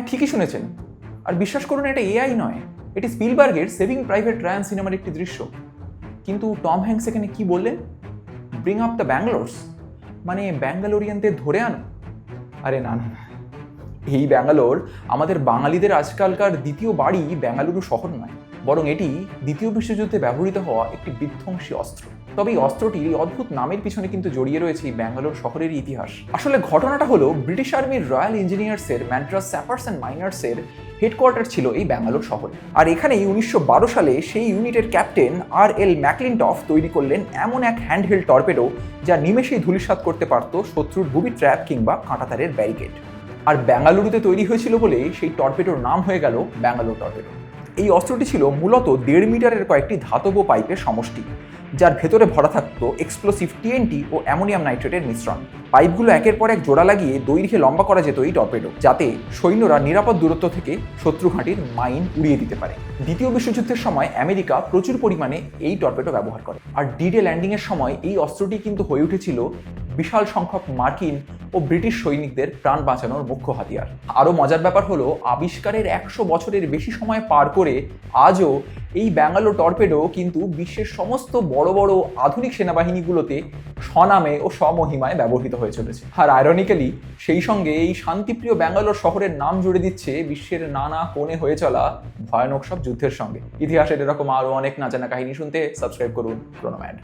ঠিকই শুনেছেন। আর বিশ্বাস করুন, এটা এআই নয়, এটি স্পিলবার্গের সেভিং প্রাইভেট রায়ান সিনেমার একটি দৃশ্য। কিন্তু টম হ্যাঙ্কস এখানে কি বললেন? ব্রিং আপ দ্য ব্যাঙ্গালোরস, মানে ব্যাঙ্গালোরিয়ানদের ধরে আনো। আরে না না, এই ব্যাঙ্গালোর আমাদের বাঙালিদের আজকালকার দ্বিতীয় বাড়ি বেঙ্গালুরু শহর নয়, বরং এটি দ্বিতীয় বিশ্বযুদ্ধে ব্যবহৃত হওয়া একটি বিধ্বংসী অস্ত্র। তবে এই অস্ত্রটির এই অদ্ভুত নামের পিছনে কিন্তু জড়িয়ে রয়েছে এই ব্যাঙ্গালোর শহরের ইতিহাস। আসলে ঘটনাটা হলো, ব্রিটিশ আর্মির রয়্যাল ইঞ্জিনিয়ার্সের ম্যাড্রাস স্যাপার্স অ্যান্ড মাইনার্সের হেডকোয়ার্টার ছিল এই ব্যাঙ্গালোর শহরে। আর এখানেই 1912 সালে সেই ইউনিটের ক্যাপ্টেন আর.এল. ম্যাকলিনটফ তৈরি করলেন এমন এক হ্যান্ডহেল্ড টর্পেডো যা নিমেষেই ধূলিসাৎ করতে পারত শত্রুর বুবি ট্র্যাপ কিংবা কাঁটাতারের ব্যারিকেড। আর বেঙ্গালুরুতে তৈরি হয়েছিল বলে সেই টর্পেডোর নাম হয়ে গেল ব্যাঙ্গালোর টর্পেডো। এই অস্ত্রটি ছিল মূলত 1.5 মিটারের কয়েকটি ধাতব পাইপের সমষ্টি, যার ভেতরে ভরা থাকতো এক্সপ্লোসিভ টিএনটি ও অ্যামোনিয়াম নাইট্রেটের মিশ্রণ। পাইপগুলো একের পর এক জোড়া লাগিয়ে দৈর্ঘ্যে লম্বা করা যেত এই টর্পেডো, যাতে সৈন্যরা নিরাপদ দূরত্ব থেকে শত্রু ঘাঁটির মাইন উড়িয়ে দিতে পারে। দ্বিতীয় বিশ্বযুদ্ধের সময় আমেরিকা প্রচুর পরিমাণে এই টর্পেডো ব্যবহার করে, আর ডি-ডে ল্যান্ডিংয়ের সময় এই অস্ত্রটি কিন্তু হয়ে উঠেছিল বিশাল সংখ্যক মার্কিন ও ব্রিটিশ সৈনিকদের প্রাণ বাঁচানোর মুখ্য হাতিয়ার। আরও মজার ব্যাপার হলো, আবিষ্কারের 100 বছরের বেশি সময় পার করে আজও এই ব্যাঙ্গালোর টর্পেডো কিন্তু বিশ্বের সমস্ত বড় বড় আধুনিক সেনাবাহিনীগুলোতে স্বনামে ও স্বমহিমায় ব্যবহৃত হয়ে চলেছে। আর আয়রনিক্যালি সেই সঙ্গে এই শান্তিপ্রিয় ব্যাঙ্গালোর শহরের নাম জুড়ে দিচ্ছে বিশ্বের নানা কোণে হয়ে চলা ভয়ানক সব যুদ্ধের সঙ্গে। ইতিহাসের এরকম আরও অনেক না জানা কাহিনী শুনতে সাবস্ক্রাইব করুন প্রোনোম্যাড।